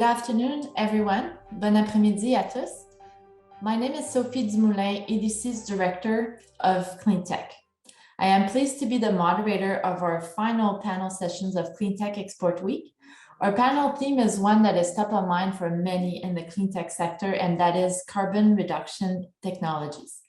Good afternoon, everyone. Bon après-midi à tous. My name is Sophie Dumoulin, EDC's Director of Cleantech. I am pleased to be the moderator of our final panel sessions of Cleantech Export Week. Our panel theme is one that is top of mind for many in the cleantech sector, and that is carbon reduction technologies.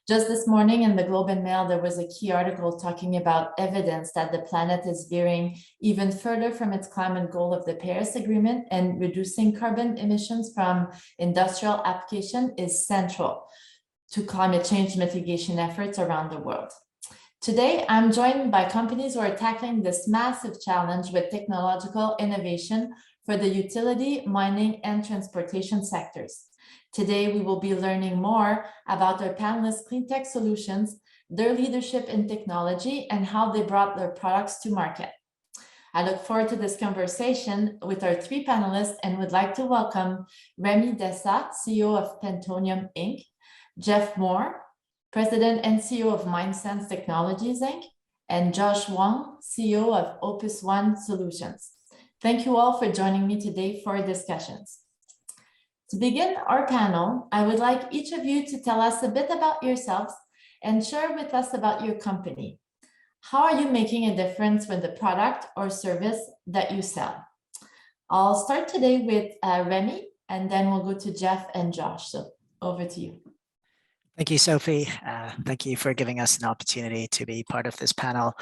Just this morning in the Globe and Mail, there was a key article talking about evidence that the planet is veering even further from its climate goal of the Paris Agreement, and reducing carbon emissions from industrial application is central to climate change mitigation efforts around the world. Today, I'm joined by companies who are tackling this massive challenge with technological innovation for the utility, mining, and transportation sectors. Today, we will be learning more about our panelists' Cleantech solutions, their leadership in technology, and how they brought their products to market. I look forward to this conversation with our three panelists and would like to welcome Remy Dessat, CEO of Pentonium Inc., Jeff Moore, President and CEO of MindSense Technologies Inc., and Josh Wong, CEO of Opus One Solutions. Thank you all for joining me today for our discussions. To begin our panel, I would like each of you to tell us a bit about yourselves and share with us about your company. How are you making a difference with the product or service that you sell? I'll start today with Remy, and then we'll go to Jeff and Josh. So over to you. Thank you, Sophie. Thank you for giving us an opportunity to be part of this panel.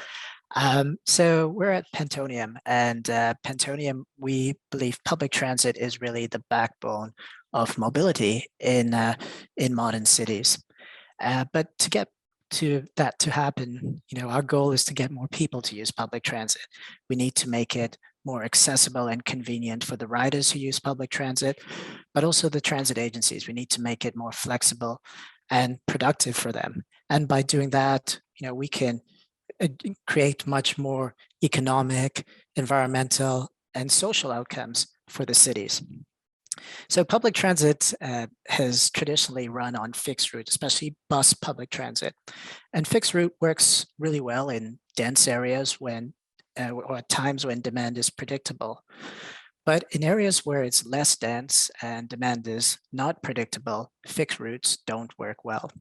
So we're at Pentonium, and Pentonium, we believe public transit is really the backbone of mobility in modern cities. But to get to that to happen, our goal is to get more people to use public transit. We need to make it more accessible and convenient for the riders who use public transit, but also the transit agencies. We need to make it more flexible and productive for them. And by doing that, we can create much more economic, environmental, and social outcomes for the cities. So public transit has traditionally run on fixed route, especially bus public transit. And fixed route works really well in dense areas when, or at times when demand is predictable. But in areas where it's less dense and demand is not predictable, fixed routes don't work well.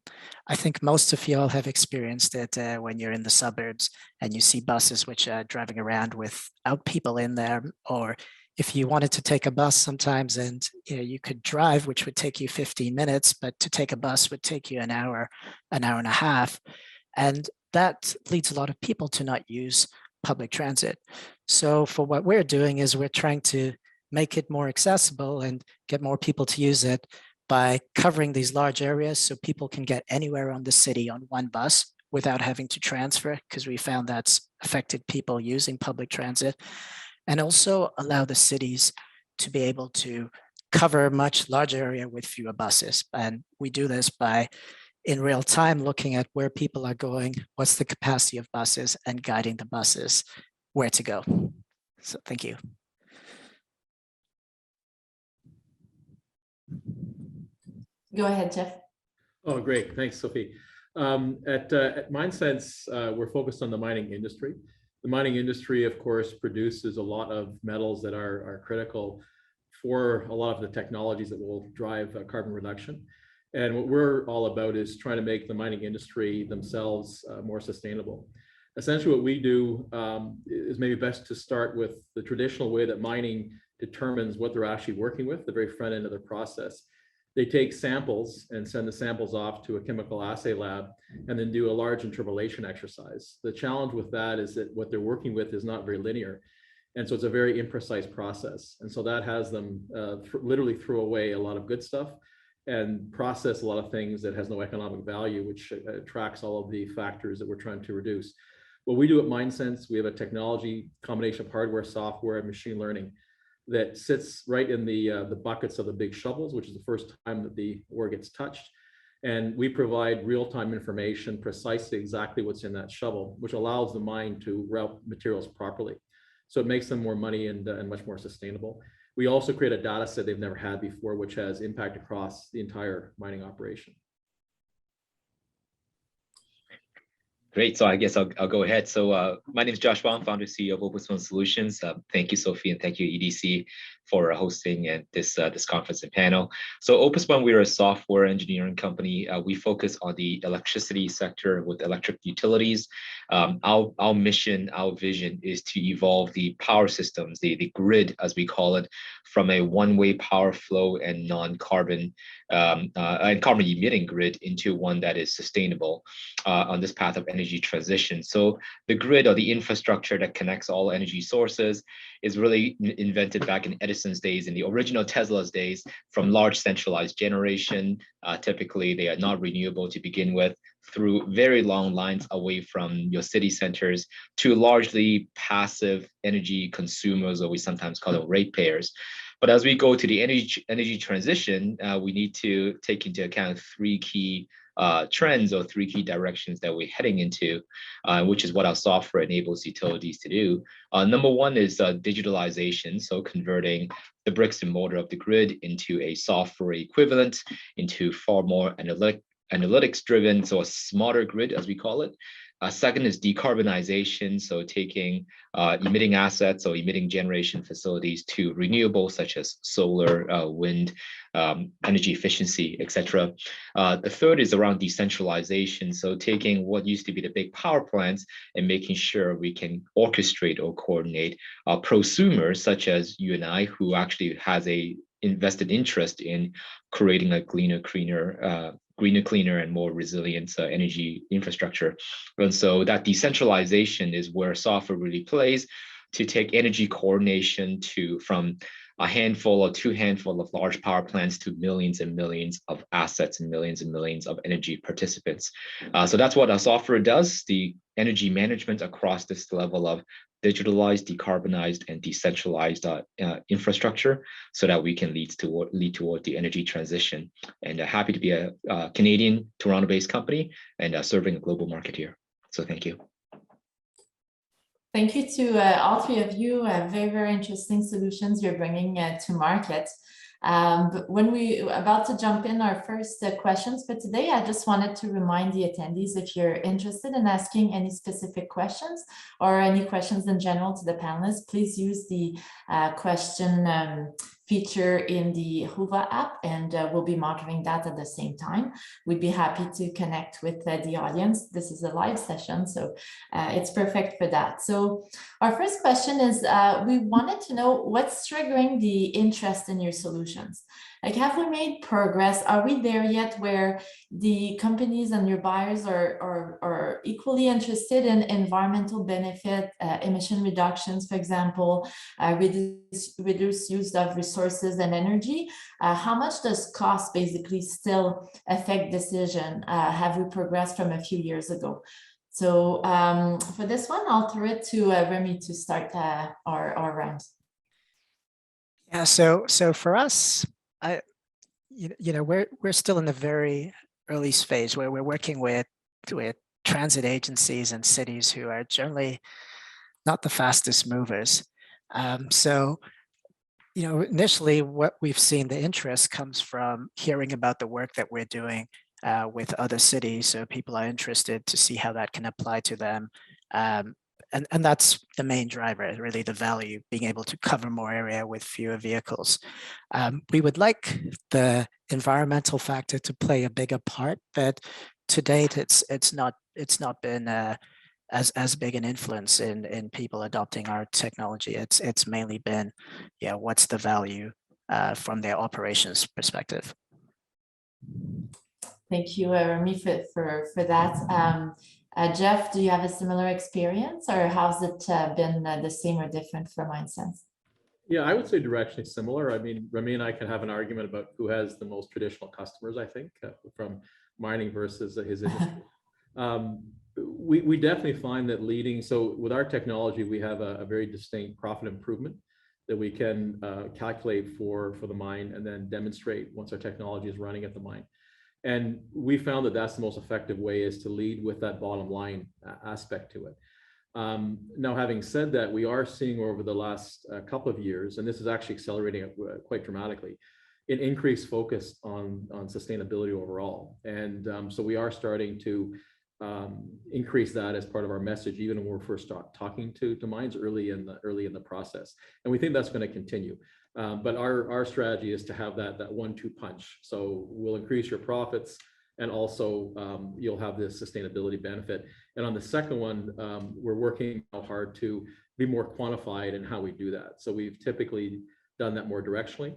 I think most of you all have experienced it when you're in the suburbs and you see buses which are driving around without people in there, or if you wanted to take a bus sometimes and you could drive, which would take you 15 minutes, but to take a bus would take you an hour and a half. And that leads a lot of people to not use public transit. So for what we're doing is we're trying to make it more accessible and get more people to use it by covering these large areas so people can get anywhere on the city on one bus without having to transfer, because we found that's affected people using public transit, and also allow the cities to be able to cover a much larger area with fewer buses. And we do this by in real time, looking at where people are going, what's the capacity of buses, and guiding the buses where to go. So thank you. Go ahead, Jeff. Oh, great. Thanks, Sophie. At MindSense, we're focused on the mining industry. The mining industry, of course, produces a lot of metals that are critical for a lot of the technologies that will drive carbon reduction. And what we're all about is trying to make the mining industry themselves more sustainable. Essentially, what we do is maybe best to start with the traditional way that mining determines what they're actually working with, the very front end of their process. They take samples and send the samples off to a chemical assay lab and then do a large interpolation exercise. The challenge with that is that what they're working with is not very linear. And so it's a very imprecise process. And so that has them literally throw away a lot of good stuff and process a lot of things that has no economic value, which attracts all of the factors that we're trying to reduce. What we do at MindSense, we have a technology combination of hardware, software, and machine learning that sits right in the buckets of the big shovels, which is the first time that the ore gets touched. And we provide real-time information, precisely exactly what's in that shovel, which allows the mine to route materials properly. So it makes them more money and much more sustainable. We also create a data set they've never had before, which has impact across the entire mining operation. Great. So I guess I'll go ahead. So my name is Josh Wong, founder CEO of Opus Solutions. Thank you, Sophie, and thank you, EDC, for hosting this conference and panel. So Opus One, we're a software engineering company. We focus on the electricity sector with electric utilities. Our mission, our vision is to evolve the power systems, the grid, as we call it, from a one-way power flow and non-carbon and carbon emitting grid into one that is sustainable on this path of energy transition. So the grid, or the infrastructure that connects all energy sources, is really invented back in Edison's days, in the original Tesla's days, from large centralized generation. Typically, they are not renewable to begin with, through very long lines away from your city centers to largely passive energy consumers, or we sometimes call them ratepayers. But as we go to the energy transition, we need to take into account three key trends, or three key directions that we're heading into, which is what our software enables utilities to do. Number one is digitalization, so converting the bricks and mortar of the grid into a software equivalent, into far more analytics driven, so a smarter grid, as we call it. Second is decarbonization, so taking emitting assets or emitting generation facilities to renewables such as solar, wind, energy efficiency, etc. The third is around decentralization, so taking what used to be the big power plants and making sure we can orchestrate or coordinate prosumers such as you and I, who actually has a invested interest in creating a greener, cleaner, and more resilient energy infrastructure. And so that decentralization is where software really plays, to take energy coordination from a handful or two handful of large power plants to millions and millions of assets and millions of energy participants. So that's what our software does, the energy management across this level of digitalized, decarbonized, and decentralized infrastructure, so that we can lead toward the energy transition. And happy to be a Canadian, Toronto-based company, and serving a global market here. So thank you. Thank you to all three of you. Very, very interesting solutions you're bringing to market. But when we're about to jump in our first questions for today, I just wanted to remind the attendees, if you're interested in asking any specific questions or any questions in general to the panelists, please use the question feature in the Whova app, and we'll be monitoring that at the same time. We'd be happy to connect with the audience. This is a live session, so it's perfect for that. So our first question is, we wanted to know what's triggering the interest in your solutions. Like, have we made progress? Are we there yet where the companies and your buyers are equally interested in environmental benefit, emission reductions, for example, reduce use of resources and energy? How much does cost basically still affect decision? Have we progressed from a few years ago? So for this one, I'll throw it to Remy to start our round. Yeah, so for us, we're still in the very early phase where we're working with transit agencies and cities who are generally not the fastest movers. So initially what we've seen, the interest comes from hearing about the work that we're doing with other cities. So people are interested to see how that can apply to them. And that's the main driver, really, the value, being able to cover more area with fewer vehicles. We would like the environmental factor to play a bigger part, but to date, it's not been as big an influence in people adopting our technology. It's mainly been, what's the value from their operations perspective. Thank you, Remy, for that. Jeff, do you have a similar experience, or how's it been the same or different for MindSense? Yeah, I would say directionally similar. I mean, Remy and I can have an argument about who has the most traditional customers, I think, from mining versus his industry. We definitely find that so with our technology, we have a very distinct profit improvement that we can calculate for the mine and then demonstrate once our technology is running at the mine. And we found that that's the most effective way, is to lead with that bottom line aspect to it. Now, having said that, we are seeing over the last couple of years, and this is actually accelerating quite dramatically, an increased focus on sustainability overall. And so we are starting to increase that as part of our message, even when we're first talking to mines early in the process. And we think that's going to continue. But our strategy is to have that 1-2 punch. So we'll increase your profits, and also you'll have this sustainability benefit. And on the second one, we're working hard to be more quantified in how we do that. So we've typically done that more directionally,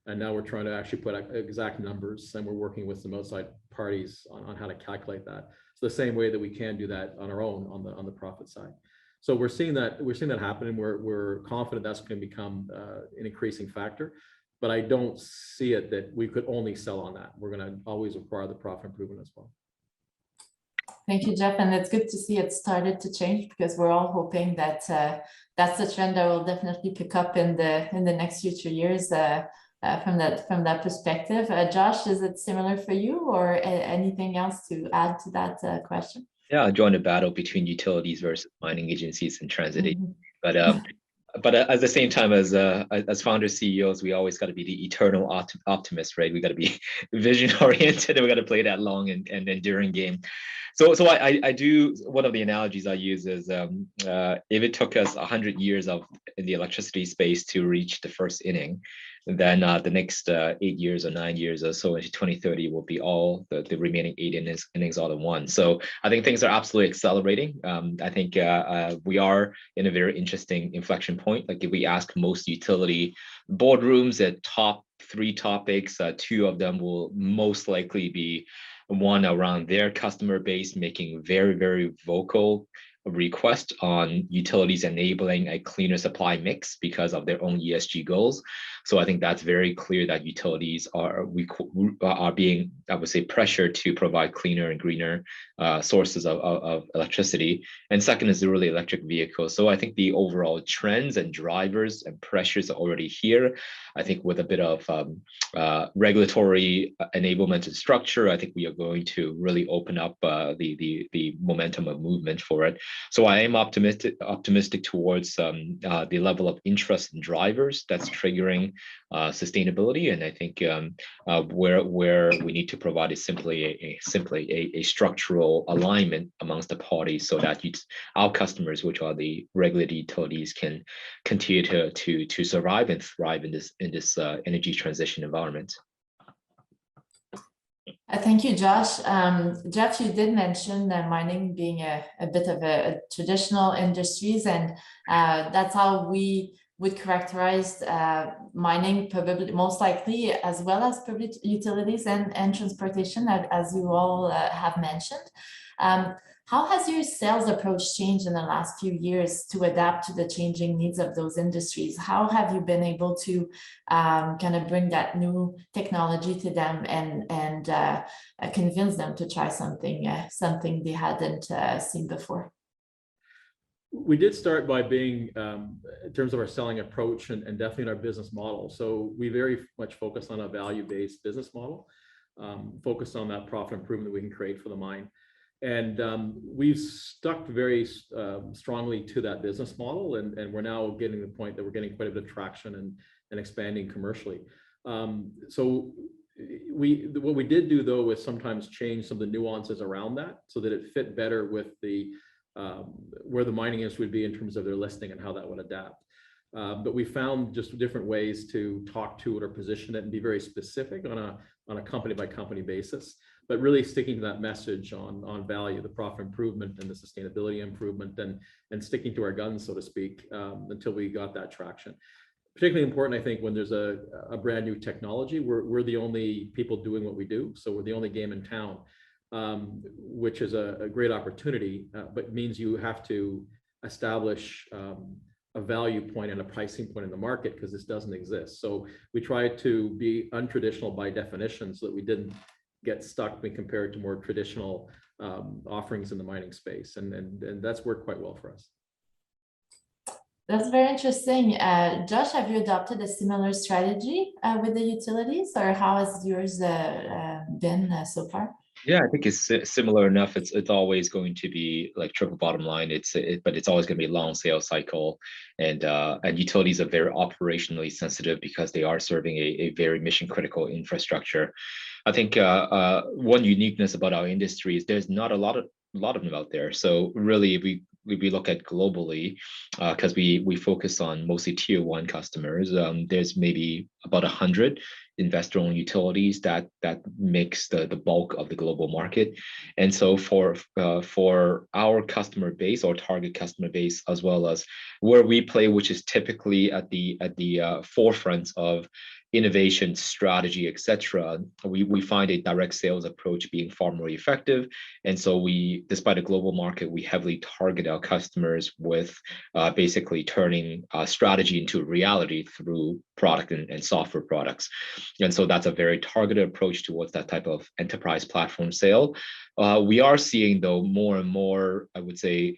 and now we're trying to actually put exact numbers, and we're working with some outside parties on how to calculate that. So the same way that we can do that on our own on the profit side. So we're seeing that happen, and we're confident that's going to become an increasing factor. But I don't see it that we could only sell on that. We're going to always require the profit improvement as well. Thank you, Jeff. And it's good to see it started to change, because we're all hoping that that's the trend that will definitely pick up in the next future years from that perspective. Josh, is it similar for you, or anything else to add to that question? Yeah, I joined the battle between utilities versus mining agencies and transit agencies. But at the same time, as founders, CEOs, we always got to be the eternal optimist, right? We got to be vision oriented, and we got to play that long and enduring game. So I do, one of the analogies I use is if it took us 100 years in the electricity space to reach the first inning, then the next 8 years or 9 years or so into 2030 will be all the remaining 8 innings all in one. So I think things are absolutely accelerating. I think we are in a very interesting inflection point. Like if we ask most utility boardrooms at top 3 topics, 2 of them will most likely be one around their customer base making very, very vocal request on utilities enabling a cleaner supply mix because of their own ESG goals. So I think that's very clear that utilities are being, I would say, pressured to provide cleaner and greener sources of electricity. And second is the really electric vehicles. So I think the overall trends and drivers and pressures are already here. I think with a bit of regulatory enablement and structure, I think we are going to really open up the momentum of movement for it. So I am optimistic towards the level of interest in drivers that's triggering sustainability. And I think where we need to provide is simply a structural alignment amongst the parties, so that our customers, which are the regulated utilities, can continue to survive and thrive in this energy transition environment. Thank you, Josh. Jeff, you did mention mining being a bit of a traditional industries, and that's how we would characterize mining, probably most likely, as well as public utilities and transportation, as you all have mentioned. How has your sales approach changed in the last few years to adapt to the changing needs of those industries? How have you been able to kind of bring that new technology to them and convince them to try something they hadn't seen before? We did start by being, in terms of our selling approach and definitely in our business model. So we very much focus on a value-based business model, focused on that profit improvement that we can create for the mine. And we've stuck very strongly to that business model, and we're now getting to the point that we're getting quite a bit of traction and expanding commercially. So what we did do, though, was sometimes change some of the nuances around that so that it fit better with the where the mining industry would be in terms of their listing and how that would adapt. But we found just different ways to talk to it or position it and be very specific on a company by company basis, but really sticking to that message on value, the profit improvement and the sustainability improvement, and sticking to our guns, so to speak, until we got that traction. Particularly important, I think, when there's a brand new technology, we're the only people doing what we do. So we're the only game in town, which is a great opportunity, but means you have to establish a value point and a pricing point in the market, because this doesn't exist. So we try to be untraditional by definition so that we didn't get stuck when compared to more traditional offerings in the mining space. And that's worked quite well for us. That's very interesting. Josh, have you adopted a similar strategy with the utilities, or how has yours been so far? Yeah, I think it's similar enough. It's always going to be like triple bottom line. But it's always going to be a long sales cycle, and utilities are very operationally sensitive because they are serving a very mission critical infrastructure. I think one uniqueness about our industry is there's not a lot of out there. So really, if we look at globally, because we focus on mostly tier 1 customers, there's maybe about 100 investor-owned utilities that makes the bulk of the global market. And so for our customer base or target customer base, as well as where we play, which is typically at the forefront of innovation, strategy, etc., we find a direct sales approach being far more effective. And so despite a global market, we heavily target our customers with basically turning strategy into reality through product and software products. And so that's a very targeted approach towards that type of enterprise platform sale. We are seeing, though, more and more, I would say,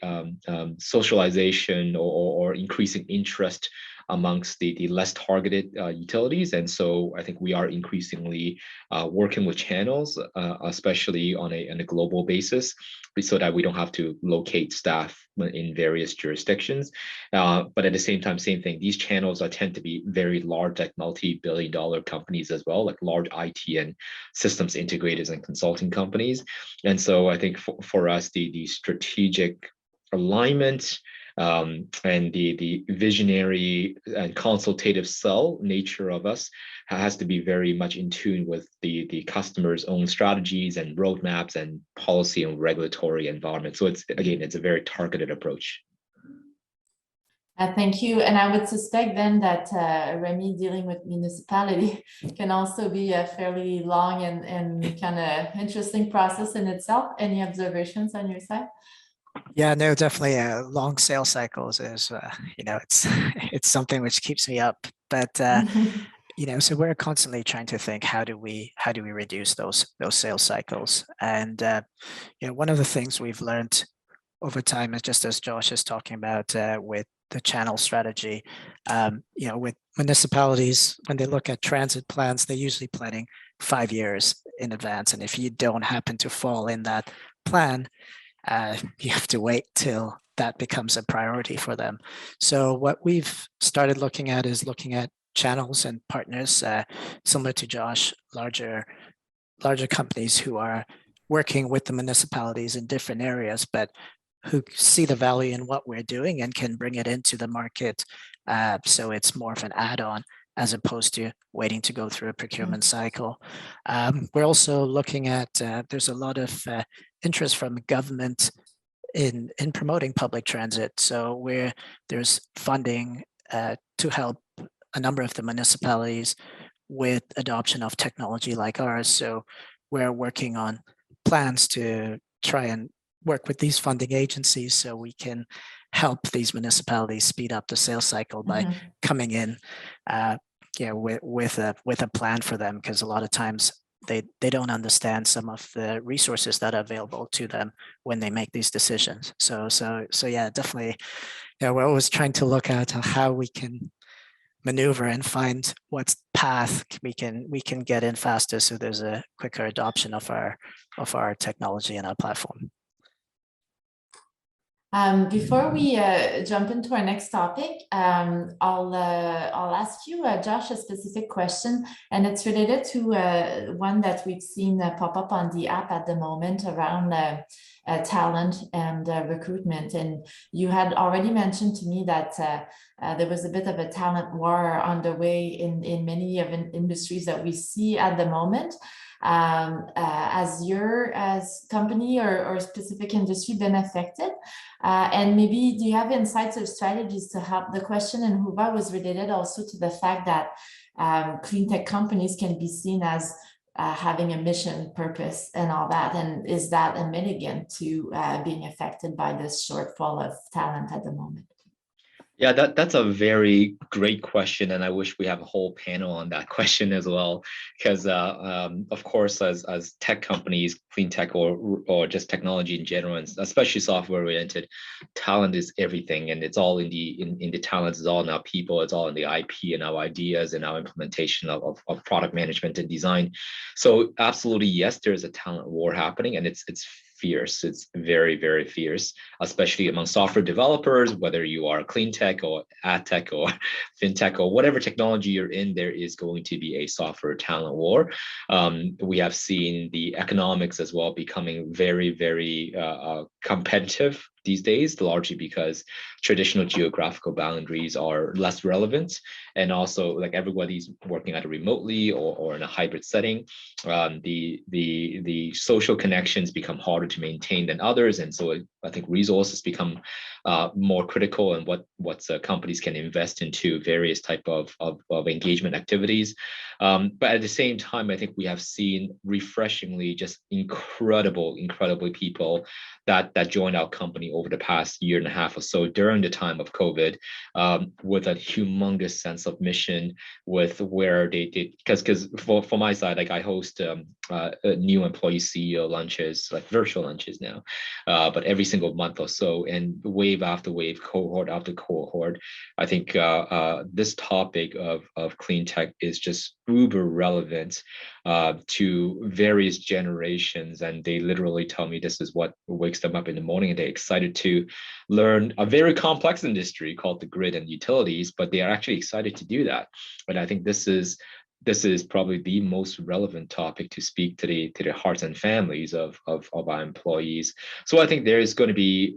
socialization or increasing interest amongst the less targeted utilities. And so I think we are increasingly working with channels, especially on a global basis, so that we don't have to locate staff in various jurisdictions. But at the same time, same thing, these channels tend to be very large, like multi-billion-dollar companies as well, like large IT and systems integrators and consulting companies. And so I think for us, the strategic alignment and the visionary and consultative sell nature of us has to be very much in tune with the customer's own strategies and roadmaps and policy and regulatory environment. So it's a very targeted approach. Thank you. And I would suspect then that Remy, dealing with municipality can also be a fairly long and kind of interesting process in itself. Any observations on your side? Yeah, no, definitely. Long sales cycles is, it's something which keeps me up. But so we're constantly trying to think, how do we reduce those sales cycles? And one of the things we've learned over time is, just as Josh is talking about with the channel strategy, with municipalities, when they look at transit plans, they're usually planning 5 years in advance. And if you don't happen to fall in that plan, you have to wait till that becomes a priority for them. So what we've started looking at is looking at channels and partners, similar to Josh, larger companies who are working with the municipalities in different areas, but who see the value in what we're doing and can bring it into the market. So it's more of an add-on as opposed to waiting to go through a procurement cycle. We're also looking at, there's a lot of interest from government in promoting public transit. So where there's funding to help a number of the municipalities with adoption of technology like ours. So we're working on plans to try and work with these funding agencies so we can help these municipalities speed up the sales cycle by coming in with a plan for them, because a lot of times they don't understand some of the resources that are available to them when they make these decisions. So yeah, definitely, we're always trying to look at how we can maneuver and find what path we can get in faster, so there's a quicker adoption of our technology and our platform. Before we jump into our next topic, I'll ask you, Josh, a specific question, and it's related to one that we've seen pop up on the app at the moment around talent and recruitment. And you had already mentioned to me that there was a bit of a talent war underway in many of industries that we see at the moment. As your company or specific industry been affected? And maybe do you have insights or strategies to help? The question in Huba was related also to the fact that clean tech companies can be seen as having a mission, purpose, and all that. And is that a mitigant to being affected by this shortfall of talent at the moment? Yeah, that's a very great question, and I wish we have a whole panel on that question as well. Because of course, as tech companies, clean tech or just technology in general, and especially software oriented, talent is everything, and it's all in the talent. It's all in our people. It's all in the IP and our ideas and our implementation of product management and design. So absolutely, yes, there's a talent war happening, and it's fierce. It's very, very fierce, especially among software developers, whether you are clean tech or ad tech or fintech or whatever technology you're in, there is going to be a software talent war. We have seen the economics as well becoming very, very competitive these days, largely because traditional geographical boundaries are less relevant. And also, like, everybody's working either remotely or in a hybrid setting. The social connections become harder to maintain than others. And so I think resources become more critical, and what companies can invest into various type of engagement activities. But at the same time, I think we have seen refreshingly just incredible people that joined our company over the past year and a half or so during the time of COVID, with a humongous sense of mission, with where they because for my side, like, I host new employee CEO lunches, like virtual lunches now, but every single month or so, and wave after wave, cohort after cohort. I think this topic of clean tech is just uber relevant to various generations, and they literally tell me this is what wakes them up in the morning, and they're excited to learn a very complex industry called the grid and utilities, but they are actually excited to do that. And I think this is probably the most relevant topic to speak to the hearts and families of our employees. So I think there is going to be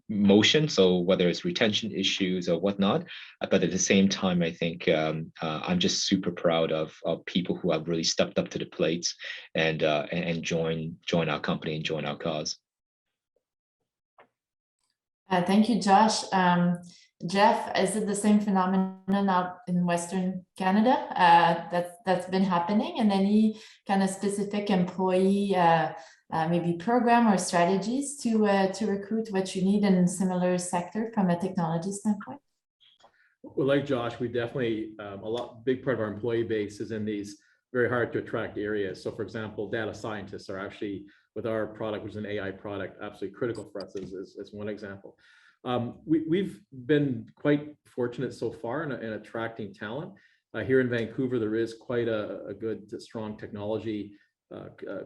motion, so whether it's retention issues or whatnot, but at the same time, I think I'm just super proud of people who have really stepped up to the plate and join our company and join our cause. Thank you, Josh. Jeff, is it the same phenomenon out in Western Canada that's been happening, and any kind of specific employee maybe program or strategies to recruit what you need in a similar sector from a technology standpoint? Well, like Josh, we definitely big part of our employee base is in these very hard to attract areas. So, for example, data scientists are actually, with our product, which is an AI product, absolutely critical for us as one example. We've been quite fortunate so far in attracting talent. Here in Vancouver, there is quite a good, strong technology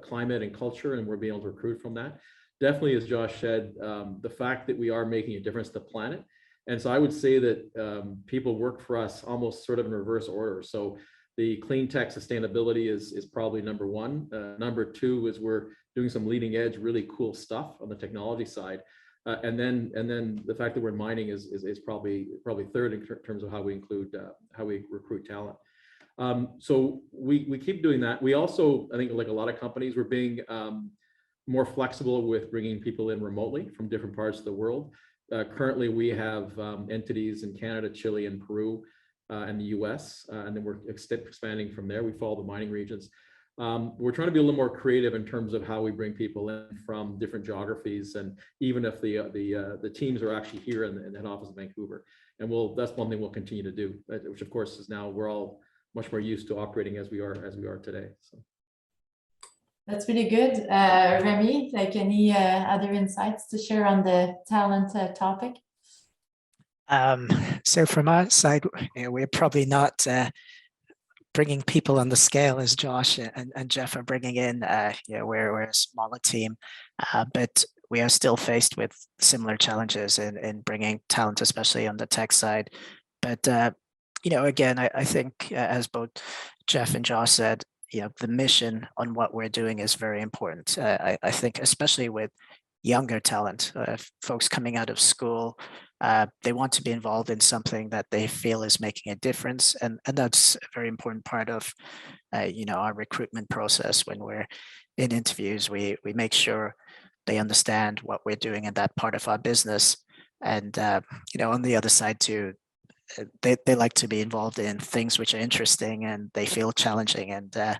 climate and culture, and we're being able to recruit from that. Definitely, as Josh said, the fact that we are making a difference to the planet. And so I would say that people work for us almost sort of in reverse order. So the clean tech sustainability is probably number one. Number two is we're doing some leading edge, really cool stuff on the technology side. And then the fact that we're in mining is probably third in terms of how we recruit talent. So we keep doing that. We also, I think, like a lot of companies, we're being more flexible with bringing people in remotely from different parts of the world. Currently, we have entities in Canada, Chile, and Peru, and the US, and then we're expanding from there. We follow the mining regions. We're trying to be a little more creative in terms of how we bring people in from different geographies, and even if the teams are actually here in the head office of Vancouver. And that's one thing we'll continue to do, which of course is now we're all much more used to operating as we are today. So that's really good. Remy, like, any other insights to share on the talent topic? So from our side, we're probably not bringing people on the scale as Josh and Jeff are bringing in. We're a smaller team, but we are still faced with similar challenges in bringing talent, especially on the tech side. But again, I think as both Jeff and Josh said, the mission on what we're doing is very important. I think especially with younger talent, folks coming out of school, they want to be involved in something that they feel is making a difference. And that's a very important part of, our recruitment process. When we're in interviews, we make sure they understand what we're doing in that part of our business. And, on the other side too, they like to be involved in things which are interesting and they feel challenging. And,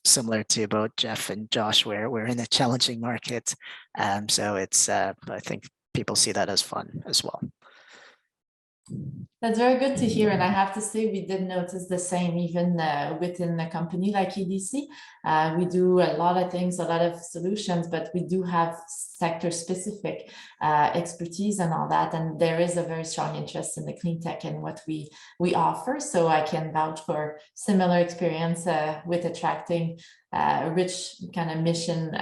similar to both Jeff and Josh, we're in a challenging market. So it's, I think people see that as fun as well. That's very good to hear. And I have to say, we did notice the same even within a company like EDC. We do a lot of things, a lot of solutions, but we do have sector specific expertise and all that. And there is a very strong interest in the clean tech and what we offer. So I can vouch for similar experience with attracting rich kind of mission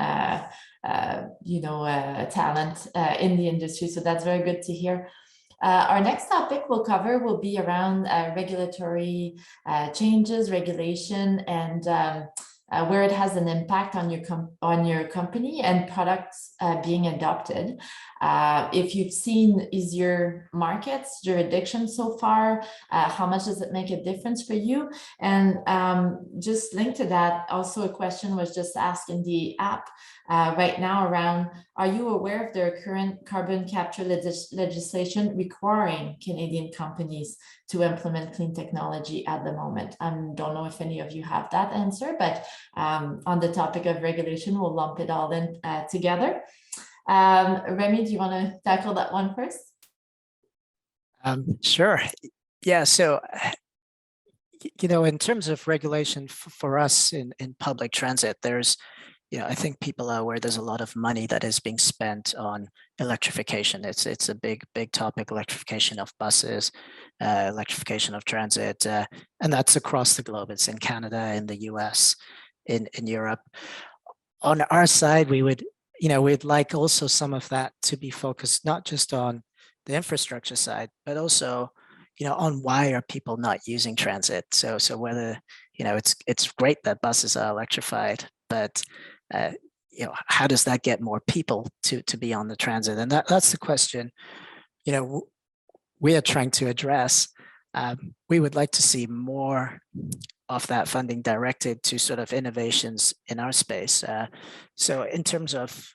talent in the industry. So that's very good to hear. Our next topic will be around regulatory changes, regulation, and where it has an impact on your company and products being adopted. If you've seen easier markets, jurisdiction so far, how much does it make a difference for you? And just linked to that, also a question was just asked in the app right now around, are you aware of their current carbon capture legislation requiring Canadian companies to implement clean technology at the moment? I don't know if any of you have that answer, but on the topic of regulation, we'll lump it all in together. Remy, do you want to tackle that one first? Sure. Yeah, so, in terms of regulation for us in public transit, there's, I think people are aware there's a lot of money that is being spent on electrification. It's a big topic, electrification of buses, electrification of transit, and that's across the globe. It's in Canada, in the US, in Europe. On our side, we'd like also some of that to be focused not just on the infrastructure side, but also, on why are people not using transit? So whether, it's great that buses are electrified, but how does that get more people to be on the transit? And that's the question, we are trying to address. We would like to see more of that funding directed to sort of innovations in our space. So in terms of,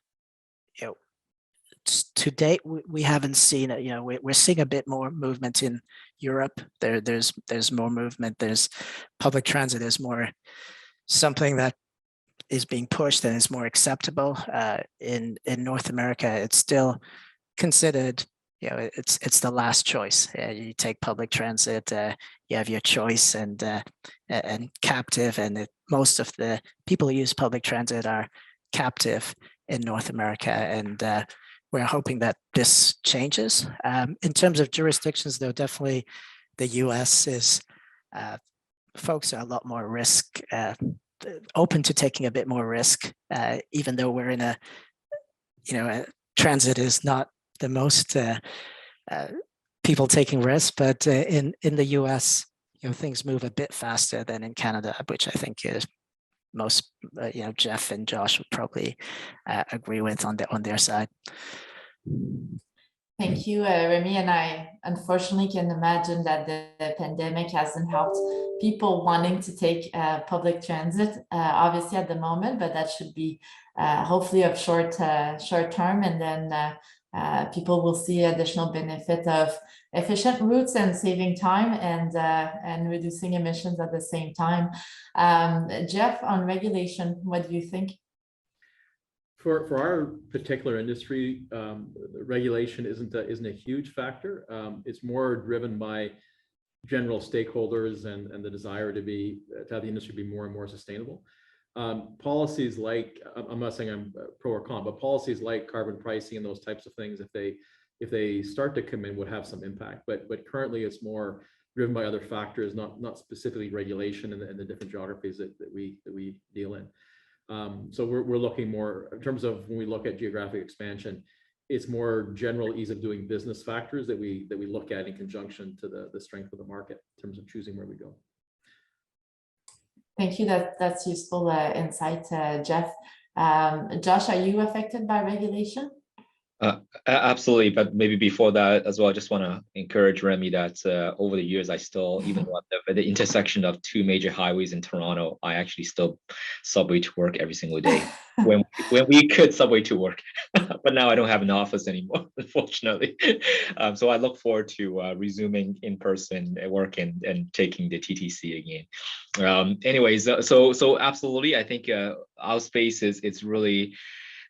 to date, we haven't seen it. We're seeing a bit more movement in Europe. There's more movement. There's public transit is more something that is being pushed and is more acceptable. In North America, it's still considered, it's the last choice. You take public transit, you have your choice and captive, and most of the people who use public transit are captive in North America, and we're hoping that this changes. In terms of jurisdictions, though, definitely the US is, folks are a lot more risk, open to taking a bit more risk, even though we're in transit is not the most people taking risks, but in the US, things move a bit faster than in Canada, which I think is most, Jeff and Josh would probably agree with on their side. Thank you, Remy. And I unfortunately can imagine that the pandemic hasn't helped people wanting to take public transit, obviously at the moment, but that should be hopefully of short term, and then people will see additional benefit of efficient routes and saving time and reducing emissions at the same time. Jeff, on regulation, what do you think? For our particular industry, regulation isn't a huge factor. It's more driven by general stakeholders and the desire to have the industry be more and more sustainable. Policies like, I'm not saying I'm pro or con, but policies like carbon pricing and those types of things, if they start to come in, would have some impact. But currently, it's more driven by other factors, not specifically regulation and the different geographies that we deal in. So we're looking more in terms of when we look at geographic expansion, it's more general ease of doing business factors that we look at in conjunction to the strength of the market in terms of choosing where we go. Thank you. That's useful insight, Jeff. Josh, are you affected by regulation? Absolutely, but maybe before that as well, I just want to encourage Remy that over the years, I still, even though I'm at the intersection of two major highways in Toronto, I actually still subway to work every single day when we could subway to work. But now I don't have an office anymore, unfortunately. So I look forward to resuming in-person work and taking the TTC again. Anyways, so absolutely, I think our space it's really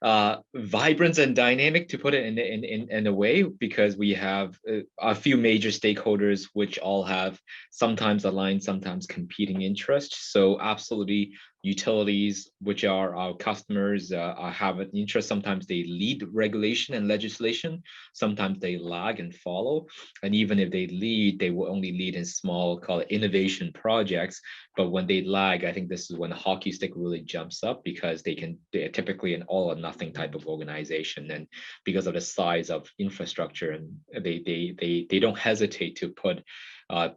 vibrant and dynamic, to put it in a way, because we have a few major stakeholders which all have sometimes aligned, sometimes competing interests. So absolutely, utilities, which are our customers, have an interest. Sometimes they lead regulation and legislation, sometimes they lag and follow, and even if they lead, they will only lead in small, call it innovation projects. But when they lag, I think this is when the hockey stick really jumps up, because they're typically an all or nothing type of organization, and because of the size of infrastructure, and they don't hesitate to put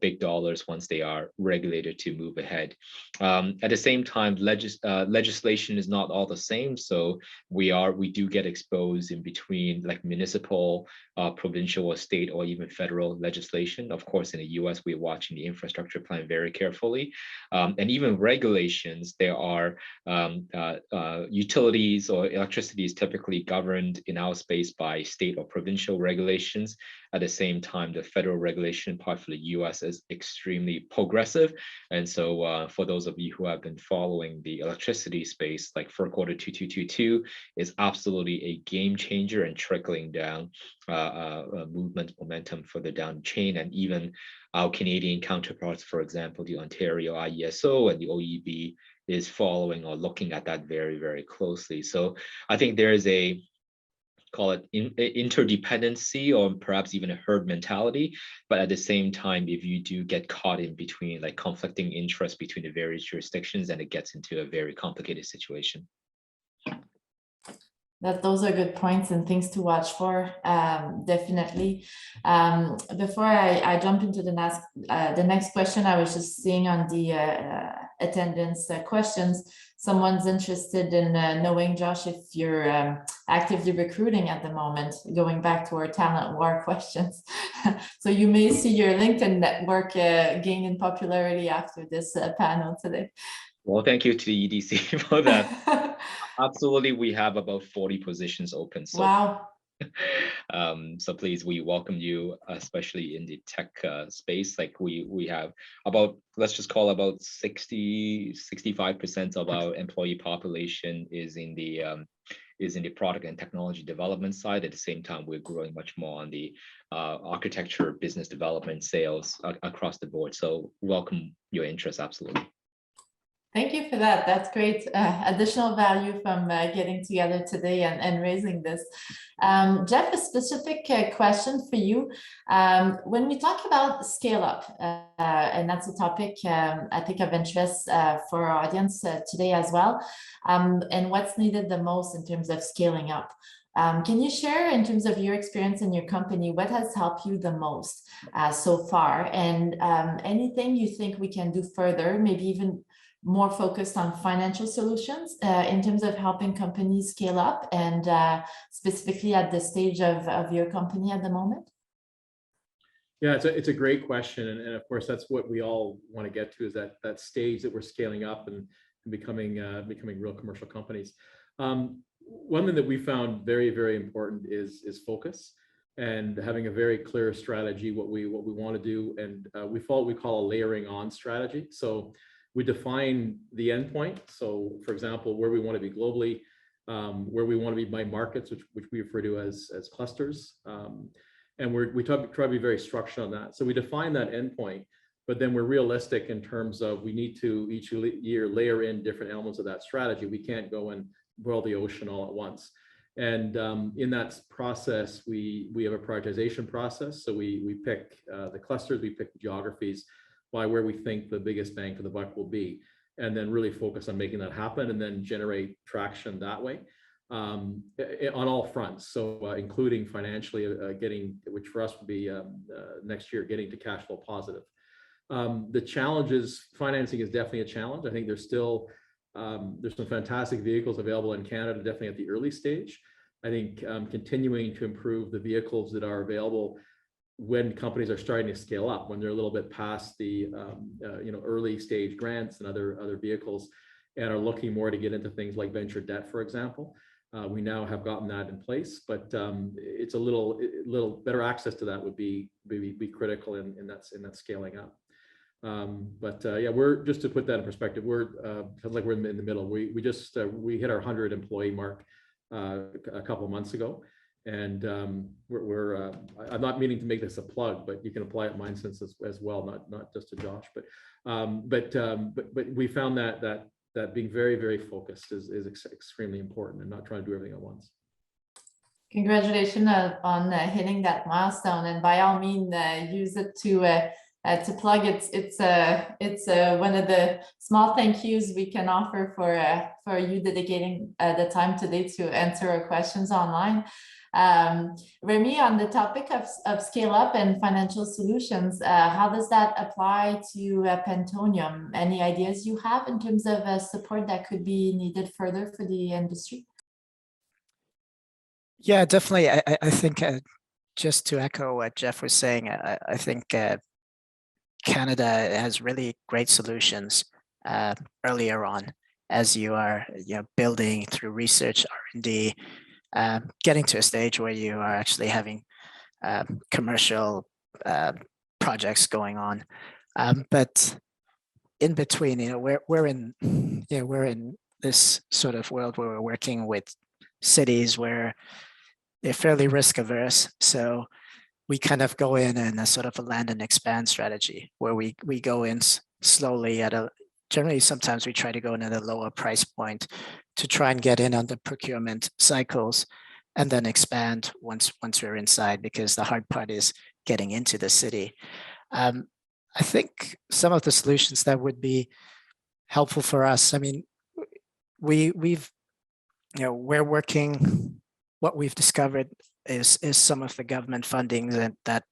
big dollars once they are regulated to move ahead. At the same time, legislation is not all the same. So we do get exposed in between, like municipal, provincial, or state, or even federal legislation. Of course, in the US, we're watching the infrastructure plan very carefully. And even regulations, there are utilities or electricity is typically governed in our space by state or provincial regulations. At the same time, the federal regulation part for the US is extremely progressive. And so for those of you who have been following the electricity space, like FERC Order 2222 is absolutely a game changer and trickling down movement momentum further down the chain. And even our Canadian counterparts, for example, the Ontario IESO and the OEB is following or looking at that very, very closely. So I think there is a, call it interdependency, or perhaps even a herd mentality. But at the same time, if you do get caught in between, like conflicting interests between the various jurisdictions, then it gets into a very complicated situation. Those are good points and things to watch for, definitely. Before I jump into the next question, I was just seeing on the attendance questions, someone's interested in knowing, Josh, if you're actively recruiting at the moment, going back to our talent war questions. So you may see your LinkedIn network gain in popularity after this panel today. Well, thank you to the EDC for that. Absolutely, we have about 40 positions open. So, wow. So please, we welcome you, especially in the tech space. Like we have about, let's just call about 65% of our employee population is in the product and technology development side. At the same time, we're growing much more on the architecture, business development, sales across the board. So welcome your interest, absolutely. Thank you for that. That's great. Additional value from getting together today and raising this. Jeff, a specific question for you. When we talk about scale up, and that's a topic I think of interest for our audience today as well, and what's needed the most in terms of scaling up. Can you share, in terms of your experience in your company, what has helped you the most so far, and anything you think we can do further, maybe even more focused on financial solutions in terms of helping companies scale up, and specifically at the stage of your company at the moment? Yeah, it's a great question. And of course, that's what we all want to get to, is that stage that we're scaling up and becoming real commercial companies. One thing that we found very, very important is focus, and having a very clear strategy, what we want to do. And we call a layering on strategy. So we define the endpoint. So for example, where we want to be globally, where we want to be by markets, which we refer to as clusters. And we try to be very structured on that. So we define that endpoint, but then we're realistic in terms of we need to each year layer in different elements of that strategy. We can't go and boil the ocean all at once. And in that process, we have a prioritization process. So we pick the clusters, we pick the geographies by where we think the biggest bang for the buck will be, and then really focus on making that happen, and then generate traction that way on all fronts. So including financially getting, which for us would be next year, getting to cash flow positive. The challenges, financing is definitely a challenge. I think there's still, there's some fantastic vehicles available in Canada, definitely at the early stage. I think continuing to improve the vehicles that are available when companies are starting to scale up, when they're a little bit past the early stage grants and other vehicles, and are looking more to get into things like venture debt, for example. We now have gotten that in place, but it's a little better access to that would be critical in that scaling up. Yeah, we're, just to put that in perspective, we're like we're in the middle. We hit our 100 employee mark a couple of months ago. And I'm not meaning to make this a plug, but you can apply it MindSense as well, not just to Josh. But we found that being very, very focused is extremely important, and not trying to do everything at once. Congratulations on hitting that milestone, and by all means, use it to plug. It's one of the small thank yous we can offer for you dedicating the time today to answer our questions online. Remy, on the topic of scale up and financial solutions, how does that apply to Pentonium? Any ideas you have in terms of support that could be needed further for the industry? Yeah, definitely. I think just to echo what Jeff was saying, I think Canada has really great solutions earlier on, as you are building through research, R&D, getting to a stage where you are actually having commercial projects going on. But in between, we're in this sort of world where we're working with cities where they're fairly risk averse. So we kind of go in a sort of a land and expand strategy where we go in slowly generally sometimes we try to go in at a lower price point to try and get in on the procurement cycles and then expand once we're inside, because the hard part is getting into the city. I think some of the solutions that would be helpful for us, I mean, we're working, what we've discovered is some of the government funding that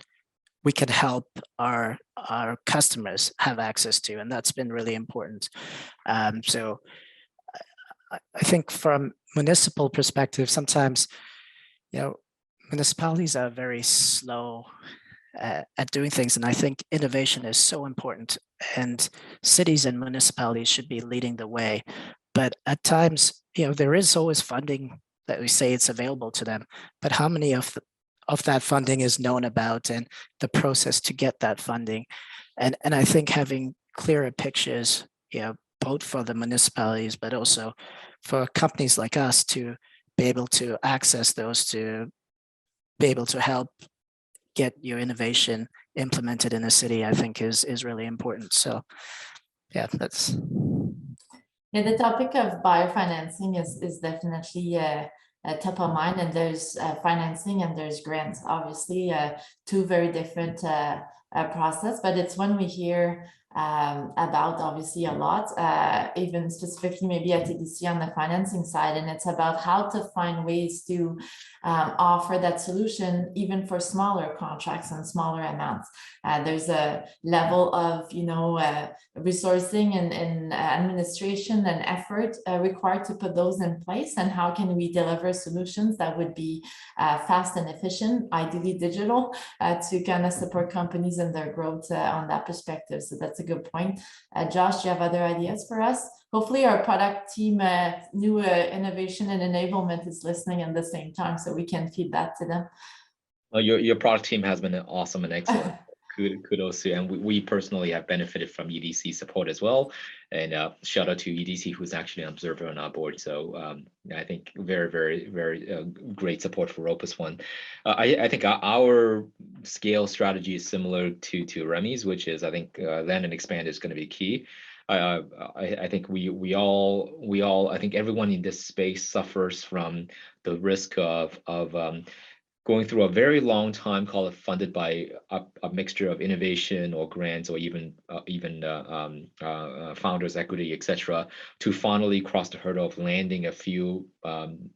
we can help our customers have access to, and that's been really important. So I think from municipal perspective, sometimes municipalities are very slow at doing things, and I think innovation is so important, and cities and municipalities should be leading the way. But at times, there is always funding that we say it's available to them, but how many of that funding is known about, and the process to get that funding? And I think having clearer pictures, both for the municipalities, but also for companies like us to be able to access those, to be able to help get your innovation implemented in a city, I think is really important. So yeah, that's. Yeah, the topic of biofinancing is definitely top of mind, and there's financing and there's grants, obviously two very different process, but it's one we hear about obviously a lot, even specifically maybe at EDC on the financing side, and it's about how to find ways to offer that solution even for smaller contracts and smaller amounts. There's a level of resourcing and administration and effort required to put those in place, and how can we deliver solutions that would be fast and efficient, ideally digital, to kind of support companies in their growth on that perspective. So that's a good point. Josh, do you have other ideas for us? Hopefully our product team, new innovation and enablement is listening at the same time, so we can feed that to them. Well, your product team has been awesome and excellent. Kudos to you. And we personally have benefited from EDC support as well. And shout out to EDC, who's actually an observer on our board. So I think very, very, very great support for Opus One. I think our scale strategy is similar to Remy's, which is I think land and expand is going to be key. I think we all I think everyone in this space suffers from the risk of going through a very long time, call it funded by a mixture of innovation or grants or even founders equity, etc., to finally cross the hurdle of landing a few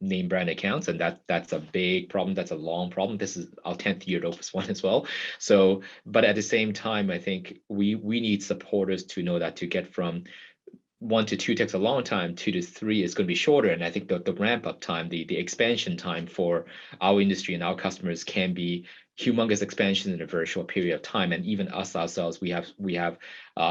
name brand accounts, and that's a big problem. That's a long problem. This is our 10th year at Opus One as well. So, but at the same time, I think we need supporters to know that to get from 1 to 2 takes a long time, 2 to 3 is going to be shorter. And I think the ramp up time, the expansion time for our industry and our customers can be humongous expansion in a very short period of time. And even us ourselves, we have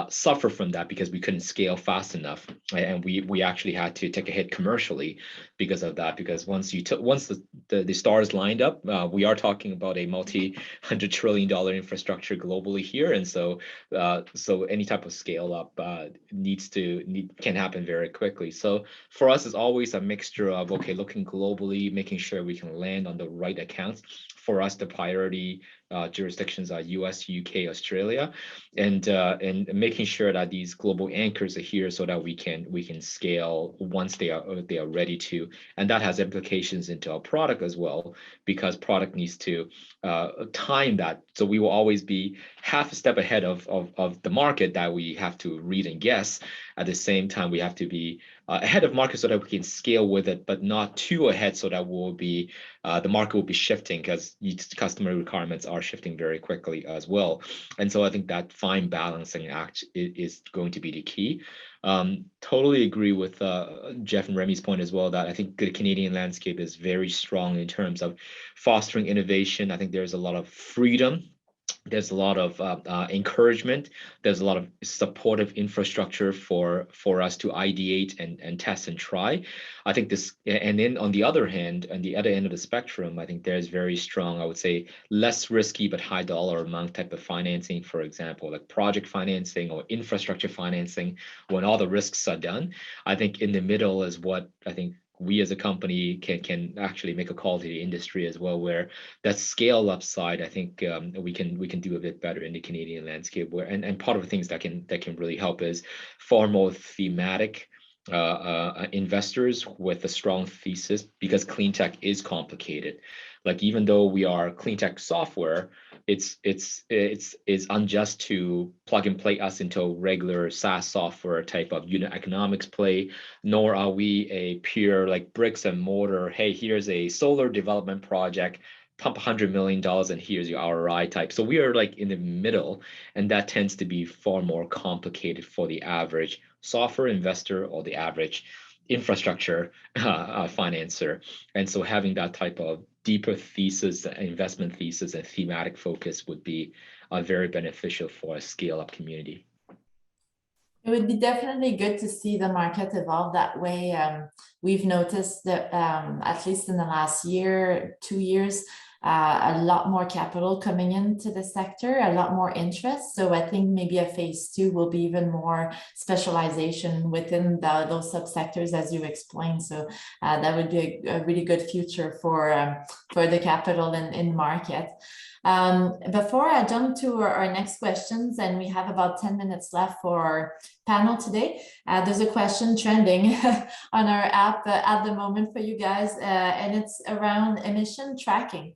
suffered from that because we couldn't scale fast enough, and we actually had to take a hit commercially because of that. Because once the stars lined up, we are talking about a multi-$100 trillion infrastructure globally here, and so any type of scale up can happen very quickly. So for us, it's always a mixture of looking globally, making sure we can land on the right accounts. For us, the priority jurisdictions are US, UK, Australia, and making sure that these global anchors are here so that we can scale once they are ready to. And that has implications into our product as well, because product needs to time that. So we will always be half a step ahead of the market that we have to read and guess. At the same time, we have to be ahead of market so that we can scale with it, but not too ahead so that the market will be shifting, because customer requirements are shifting very quickly as well. And so I think that fine balancing act is going to be the key. Totally agree with Jeff and Remy's point as well, that I think the Canadian landscape is very strong in terms of fostering innovation. I think there's a lot of freedom. There's a lot of encouragement. There's a lot of supportive infrastructure for us to ideate and test and try. I think this, and then on the other hand, on the other end of the spectrum, I think there's very strong, I would say, less risky but high dollar amount type of financing, for example, like project financing or infrastructure financing, when all the risks are done. I think in the middle is what I think we as a company can actually make a call to the industry as well, where that scale up side, I think we can do a bit better in the Canadian landscape. Where and part of the things that can really help is far more thematic investors with a strong thesis, because Cleantech is complicated. Like, even though we are Cleantech software, it's unjust to plug and play us into a regular SaaS software type of unit economics play, nor are we a pure like bricks and mortar, hey, here's a solar development project, pump $100 million and here's your ROI type. So we are like in the middle, and that tends to be far more complicated for the average software investor or the average infrastructure financer. And so having that type of deeper thesis, investment thesis, and thematic focus would be very beneficial for a scale-up community. It would be definitely good to see the market evolve that way. We've noticed that at least in the last year, 2 years, a lot more capital coming into the sector, a lot more interest. So I think maybe a phase 2 will be even more specialization within those subsectors, as you explained. So that would be a really good future for the capital in market. Before I jump to our next questions, and we have about 10 minutes left for our panel today, there's a question trending on our app at the moment for you guys, and it's around emission tracking.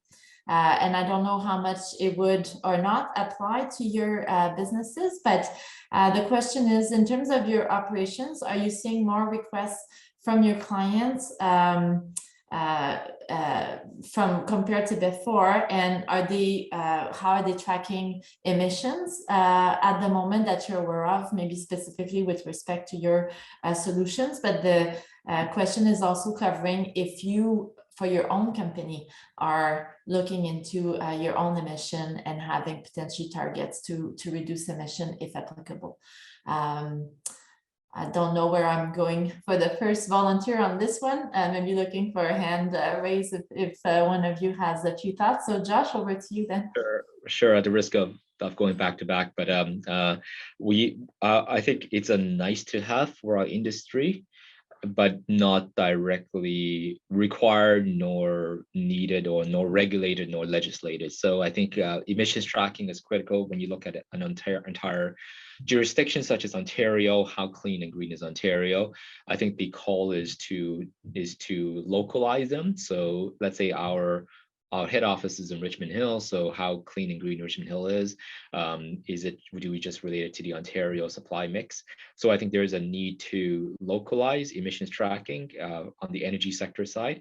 And I don't know how much it would or not apply to your businesses, but the question is, in terms of your operations, are you seeing more requests from your clients from compared to before, and are they how are they tracking emissions at the moment that you're aware of, maybe specifically with respect to your solutions? But the question is also covering if you, for your own company, are looking into your own emission and having potentially targets to reduce emission if applicable. I don't know where I'm going for the first volunteer on this one. Maybe looking for a hand raise if one of you has a few thoughts. So Josh, over to you then. Sure. At the risk of going back to back, but I think it's a nice to have for our industry, but not directly required, nor needed, or nor regulated, nor legislated. So I think emissions tracking is critical when you look at an entire jurisdiction such as Ontario. How clean and green is Ontario? I think the call is to localize them. So let's say our head office is in Richmond Hill. So how clean and green Richmond Hill is do we just relate it to the Ontario supply mix? So I think there is a need to localize emissions tracking on the energy sector side.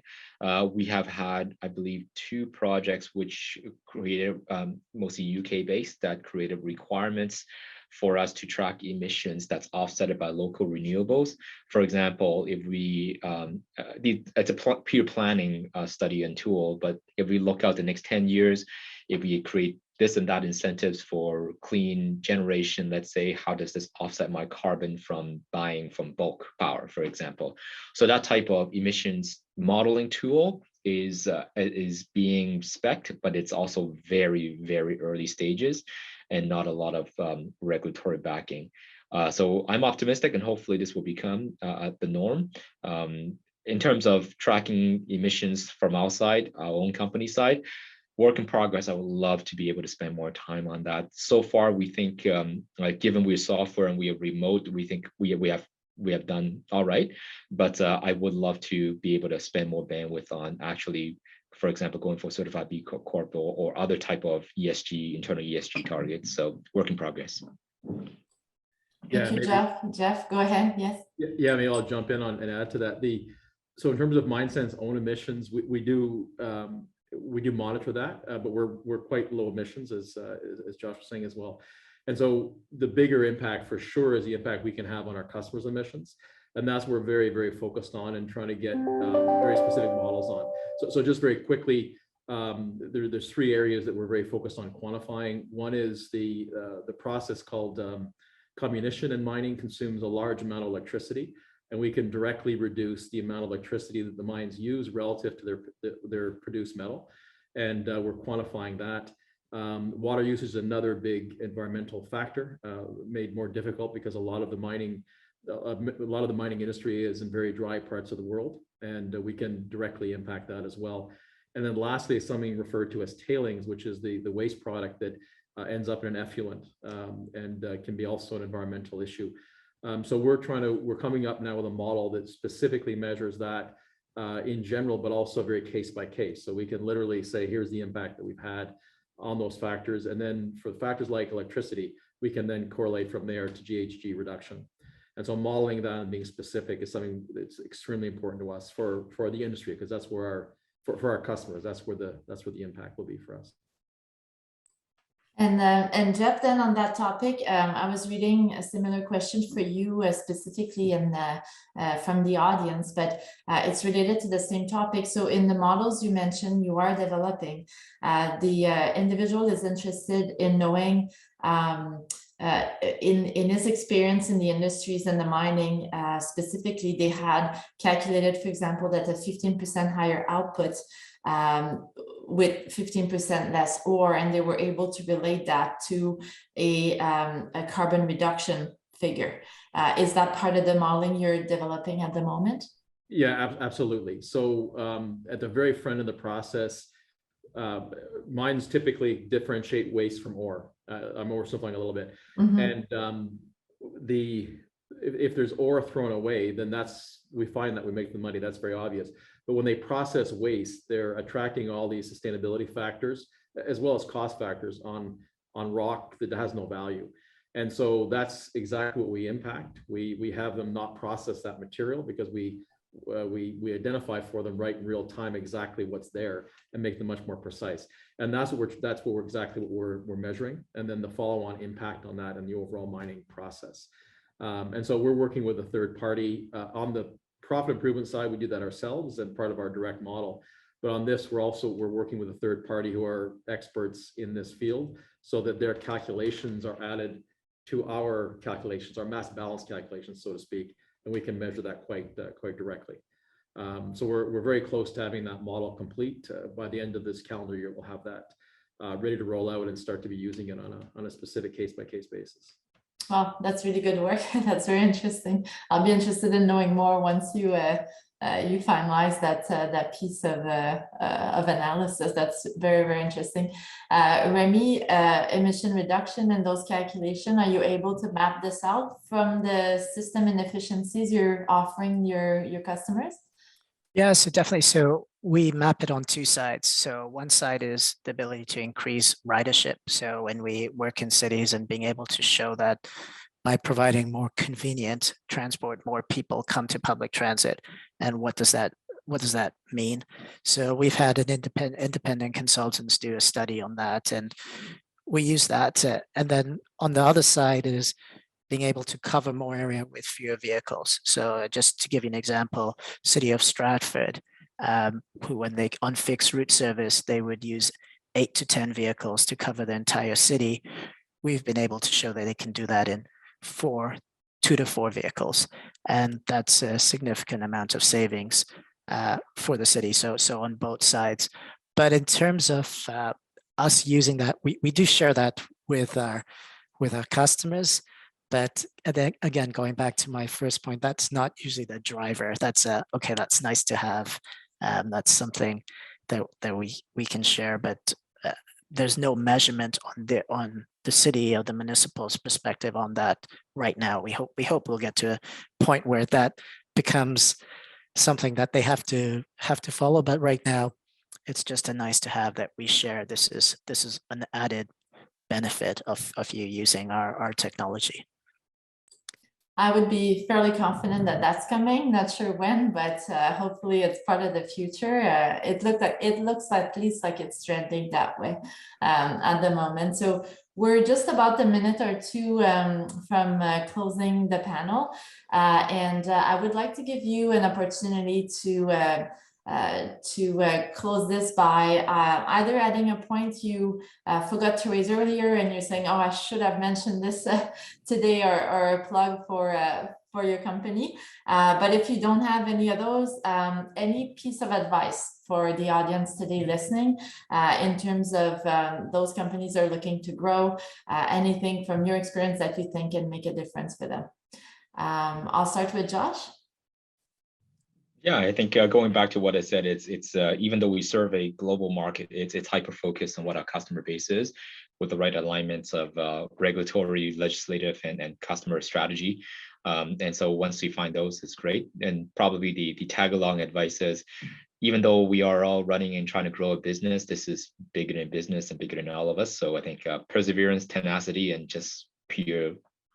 We have had, I believe, 2 projects which created, mostly UK based, that created requirements for us to track emissions that's offset by local renewables. For example, if we, it's a peer planning study and tool, but if we look out the next 10 years, if we create this and that incentives for clean generation, let's say, how does this offset my carbon from buying from bulk power, for example? So that type of emissions modeling tool is being spec'd, but it's also very, very early stages and not a lot of regulatory backing. So I'm optimistic, and hopefully this will become the norm. In terms of tracking emissions from our side, our own company side, work in progress. I would love to be able to spend more time on that. So far, we think, like, given we're software and we are remote, we think we have done all right. But I would love to be able to spend more bandwidth on actually, for example, going for certified B Corp or other type of ESG, internal ESG targets. So work in progress. Thank you, Jeff. Jeff, go ahead. Yes. Yeah, maybe I'll jump in on and add to that. So in terms of MindSense own emissions, we do monitor that, but we're quite low emissions, as Josh was saying as well. And so the bigger impact for sure is the impact we can have on our customers' emissions, and that's what we're very, very focused on and trying to get very specific models on. So just very quickly, there's three areas that we're very focused on quantifying. One is the process called comminution in mining consumes a large amount of electricity, and we can directly reduce the amount of electricity that the mines use relative to their produced metal, and we're quantifying that. Water use is another big environmental factor, made more difficult because a lot of the mining industry is in very dry parts of the world, and we can directly impact that as well. And then lastly, something referred to as tailings, which is the waste product that ends up in an effluent, and can be also an environmental issue. So we're coming up now with a model that specifically measures that in general, but also very case by case. So we can literally say, here's the impact that we've had on those factors. And then for factors like electricity, we can then correlate from there to GHG reduction. And so modeling that and being specific is something that's extremely important to us for the industry, because that's where for our customers, that's where the impact will be for us. And Jeff, then on that topic, I was reading a similar question for you specifically from the audience, but it's related to the same topic. So in the models you mentioned you are developing, the individual is interested in knowing in his experience in the industries and the mining, specifically, they had calculated, for example, that a 15% higher output with 15% less ore, and they were able to relate that to a carbon reduction figure. Is that part of the modeling you're developing at the moment? Yeah, absolutely. So at the very front of the process, mines typically differentiate waste from ore. I'm oversimplifying a little bit. Mm-hmm. And if there's ore thrown away, then we find that we make the money. That's very obvious. But when they process waste, they're attracting all these sustainability factors as well as cost factors on rock that has no value. And so that's exactly what we impact. We have them not process that material because we identify for them right in real time exactly what's there and make them much more precise. And that's exactly what we're measuring. And then the follow-on impact on that and the overall mining process. And so we're working with a third party on the profit improvement side. We do that ourselves and part of our direct model. But on this, we're working with a third party who are experts in this field, so that their calculations are added to our calculations, our mass balance calculations, so to speak, and we can measure that quite directly. So we're very close to having that model complete. By the end of this calendar year, we'll have that ready to roll out and start to be using it on a specific case-by-case basis. Well, that's really good work. That's very interesting. I'll be interested in knowing more once you finalize that piece of analysis. That's very, very interesting. Remy, emission reduction and those calculations, are you able to map this out from the system inefficiencies you're offering your customers? Yeah, so definitely. So we map it on two sides. So one side is the ability to increase ridership. So when we work in cities and being able to show that by providing more convenient transport, more people come to public transit. And what does that mean? So we've had an independent consultants do a study on that, and we use that. And then on the other side is being able to cover more area with fewer vehicles. So just to give you an example, City of Stratford, who when they on fixed route service, they would use 8 to 10 vehicles to cover the entire city, we've been able to show that they can do that in 2 to 4 vehicles. And that's a significant amount of savings for the city. So on both sides. But in terms of us using that, we do share that with our customers. But again, going back to my first point, that's not usually the driver. That's okay, that's nice to have. That's something that we can share, but there's no measurement on the city or the municipal's perspective on that right now. We hope we'll get to a point where that becomes something that they have to follow. But right now, it's just a nice to have that we share. This is an added benefit of you using our technology. I would be fairly confident that that's coming. Not sure when, but hopefully it's part of the future. It looks at least like it's trending that way at the moment. So we're just about a minute or two from closing the panel, and I would like to give you an opportunity to close this by either adding a point you forgot to raise earlier and you're saying, oh, I should have mentioned this today, or a plug for your company. But if you don't have any of those, any piece of advice for the audience today listening in terms of those companies are looking to grow, anything from your experience that you think can make a difference for them. I'll start with Josh. Yeah, I think going back to what I said, it's even though we serve a global market, it's hyper focused on what our customer base is, with the right alignments of regulatory, legislative, and customer strategy. And so once we find those, it's great. And probably the tag along advice is, even though we are all running and trying to grow a business, this is bigger than business and bigger than all of us. So I think perseverance, tenacity, and just pure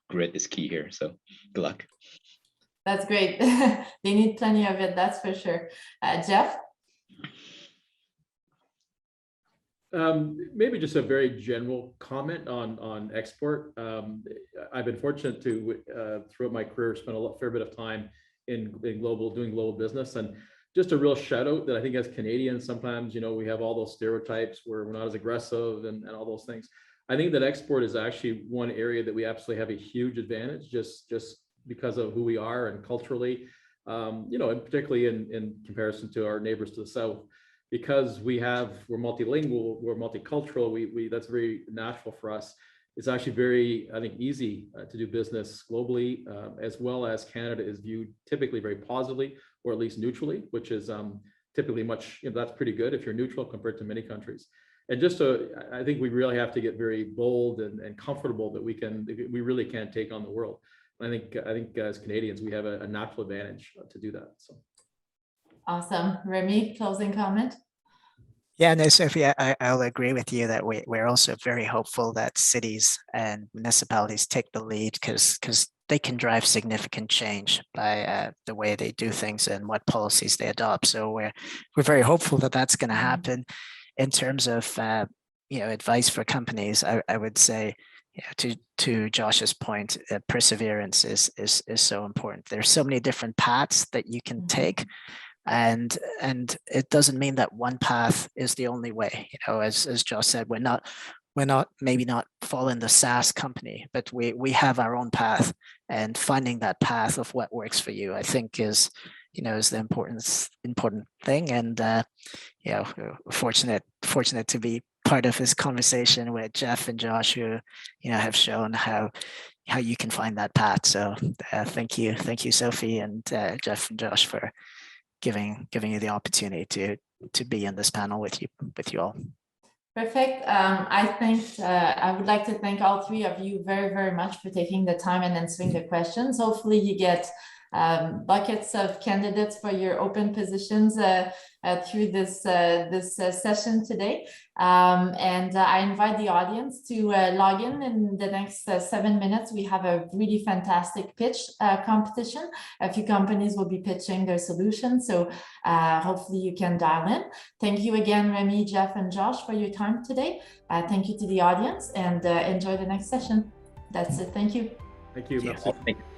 grit is key here. So good luck. That's great. They need plenty of it, that's for sure. Jeff? Maybe just a very general comment on export. I've been fortunate to, throughout my career, spend a fair bit of time in doing global business. And just a real shout out that I think as Canadians, sometimes, we have all those stereotypes where we're not as aggressive and all those things. I think that export is actually one area that we absolutely have a huge advantage, just because of who we are and culturally, and particularly in comparison to our neighbors to the south, because we're multilingual, we're multicultural. That's very natural for us. It's actually very, I think, easy to do business globally, as well as Canada is viewed typically very positively, or at least neutrally, which is typically much. That's pretty good if you're neutral compared to many countries. And I think we really have to get very bold and comfortable that we really can take on the world. I think as Canadians, we have a natural advantage to do that. So. Awesome. Remy, closing comment? Yeah, no, Sophie, I'll agree with you that we're also very hopeful that cities and municipalities take the lead, because they can drive significant change by the way they do things and what policies they adopt. So we're very hopeful that that's going to happen. In terms of advice for companies, I would say, to Josh's point, perseverance is so important. There's so many different paths that you can take, and it doesn't mean that one path is the only way. As Josh said, we're not maybe not following the SaaS company, but we have our own path, and finding that path of what works for you, I think is the important thing. And fortunate to be part of this conversation with Jeff and Josh, who have shown how you can find that path. So thank you, Sophie and Jeff and Josh, for giving you the opportunity to be in this panel with you all. Perfect. I think I would like to thank all three of you very, very much for taking the time and answering the questions. Hopefully you get buckets of candidates for your open positions through this session today. And I invite the audience to log in the next 7 minutes. We have a really fantastic pitch competition. A few companies will be pitching their solutions, so hopefully you can dial in. Thank you again, Remy, Jeff, and Josh, for your time today. Thank you to the audience, and enjoy the next session. That's it. Thank you. Thank you. Yeah. Thank you.